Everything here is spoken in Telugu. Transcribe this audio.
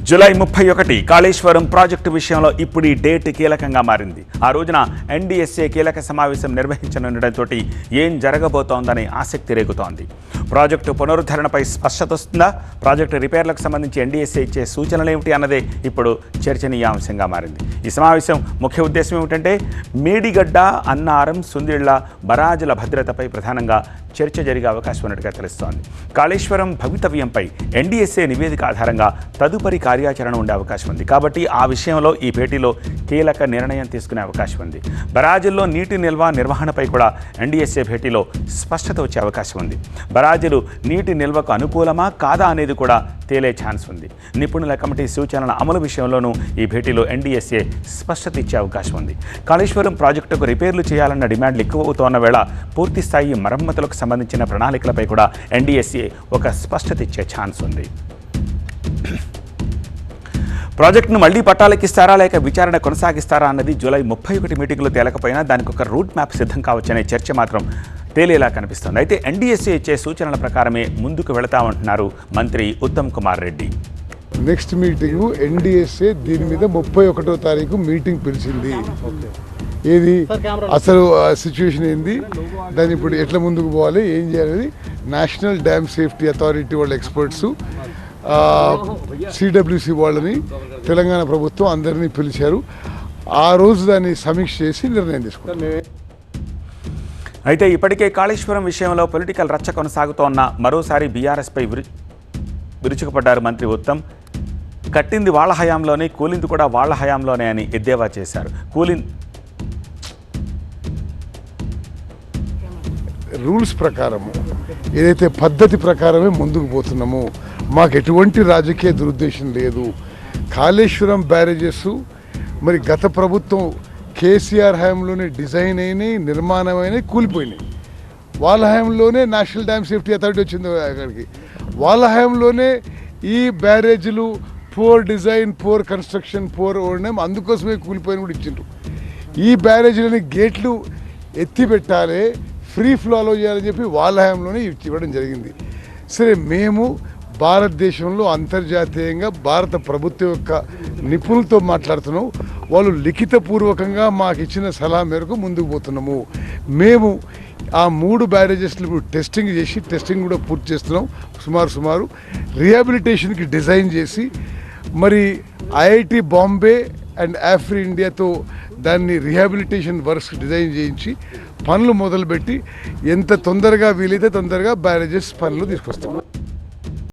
జూలై 31 కాళేశ్వరం ప్రాజెక్టు విషయంలో ఇప్పుడు ఈ డేట్ కీలకంగా మారింది. ఆ రోజున ఎన్డీఎస్ఏ కీలక సమావేశం నిర్వహించనుండటంతో ఏం జరగబోతోందని ఆసక్తి రేగుతోంది. ప్రాజెక్టు పునరుద్ధరణపై స్పష్టత వస్తుందా? ప్రాజెక్టు రిపేర్లకు సంబంధించి ఎన్డీఎస్ఏ ఇచ్చే సూచనలు ఏమిటి అన్నదే ఇప్పుడు చర్చనీయాంశంగా మారింది. ఈ సమావేశం ముఖ్య ఉద్దేశం ఏమిటంటే మేడిగడ్డ, అన్నారం, సుందిళ్ల బరాజుల భద్రతపై ప్రధానంగా చర్చ జరిగే అవకాశం ఉన్నట్టుగా తెలుస్తోంది. కాళేశ్వరం భవితవ్యంపై ఎన్డీఎస్ఏ నివేదిక ఆధారంగా తదుపరి కార్యాచరణ ఉండే అవకాశం ఉంది. కాబట్టి ఆ విషయంలో ఈ భేటీలో కీలక నిర్ణయం తీసుకునే అవకాశం ఉంది. బరాజుల్లో నీటి నిల్వ నిర్వహణపై కూడా ఎన్డీఎస్ఏ భేటీలో స్పష్టత వచ్చే అవకాశం ఉంది. బరాజులు నీటి నిల్వకు అనుకూలమా కాదా అనేది కూడా తేలే ఛాన్స్ ఉంది. నిపుణుల కమిటీ సూచనల అమలు విషయంలోనూ ఈ భేటీలో ఎన్డీఎస్ఏ స్పష్టత ఇచ్చే అవకాశం ఉంది. కాళేశ్వరం ప్రాజెక్టుకు రిపేర్లు చేయాలన్న డిమాండ్లు ఎక్కువ అవుతున్న వేళ పూర్తిస్థాయి మరమ్మతులకు సంబంధించిన ప్రణాళికలపై కూడా ఎన్డీఎస్ఏ ఒక స్పష్టత ఇచ్చే ఛాన్స్ ఉంది. ప్రాజెక్టును మళ్లీ పట్టాలెక్కిస్తారా లేక విచారణ కొనసాగిస్తారా అన్నది జూలై 31 మీటింగ్లో తేలకపోయినా దానికి ఒక రూట్ మ్యాప్ సిద్ధం కావచ్చనే చర్చ మాత్రం తేలేలా కనిపిస్తోంది. అయితే ఎన్డీఎస్ఏ ఇచ్చే సూచనల ప్రకారమే ముందుకు వెళతామంటున్నారు మంత్రి Uttam Kumar Reddy. Next meeting NDSA దీని మీద 31వ తారీఖు మీటింగ్ పిలిచింది. ఏది అసలు సిచ్యువేషన్ ఏంది, దాన్ని ఇప్పుడు ఎట్లా ముందుకు పోవాలి, ఏం చేయాలి, నేషనల్ డ్యామ్ సేఫ్టీ అథారిటీ వాళ్ళ ఎక్స్పర్ట్స్, సిడబ్ల్యూసి వాళ్ళని, తెలంగాణ ప్రభుత్వం అందరినీ పిలిచారు. ఆ రోజు దాన్ని సమీక్ష చేసి నిర్ణయం తీసుకుంటారు. అయితే ఇప్పటికే కాళేశ్వరం విషయంలో పొలిటికల్ రచ్చ కొనసాగుతోన్న మరోసారి బీఆర్ఎస్పై విరుచుకుపడ్డారు మంత్రి ఉత్తమ్. కట్టింది వాళ్ళ హయాంలోనే, కూలింది కూడా వాళ్ళ హయాంలోనే అని ఎద్దేవా చేశారు. రూల్స్ ప్రకారము ఏదైతే పద్ధతి ప్రకారమే ముందుకు పోతున్నామో మాకు ఎటువంటి రాజకీయ దురుద్దేశం లేదు. కాళేశ్వరం బ్యారేజెస్ మరి గత ప్రభుత్వం కేసీఆర్ హయాంలోనే డిజైన్ అయినాయి, నిర్మాణమైన కూలిపోయినాయి. వాళ్ళ హయాంలోనే నేషనల్ డ్యామ్ సేఫ్టీ అథారిటీ వచ్చింది అక్కడికి. వాళ్ళ హయాంలోనే ఈ బ్యారేజీలు poor design, poor construction, poor ఓడినాం, అందుకోసమే కూలిపోయిన కూడా ఇచ్చిండ్రు. ఈ బ్యారేజీలని గేట్లు ఎత్తి పెట్టాలి, ఫ్రీ ఫ్లో అలో చేయాలని చెప్పి వాళ్ళ హయాంలోనే ఇవ్వడం జరిగింది. సరే, మేము భారతదేశంలో అంతర్జాతీయంగా భారత ప్రభుత్వం యొక్క నిపుణులతో మాట్లాడుతున్నాం. వాళ్ళు లిఖితపూర్వకంగా మాకు ఇచ్చిన సలహా మేరకు ముందుకు పోతున్నాము. మేము ఆ 3 బ్యారేజెస్లు ఇప్పుడు టెస్టింగ్ కూడా పూర్తి చేస్తున్నాం. సుమారు రిహాబిలిటేషన్కి డిజైన్ చేసి మరి ఐఐటి బాంబే అండ్ ఆఫ్రి ఇండియాతో దాన్ని రిహాబిలిటేషన్ వర్క్స్ డిజైన్ చేయించి పనులు మొదలుపెట్టి ఎంత తొందరగా వీలైతే తొందరగా బ్యారేజెస్ పనులు తీసుకొస్తాం.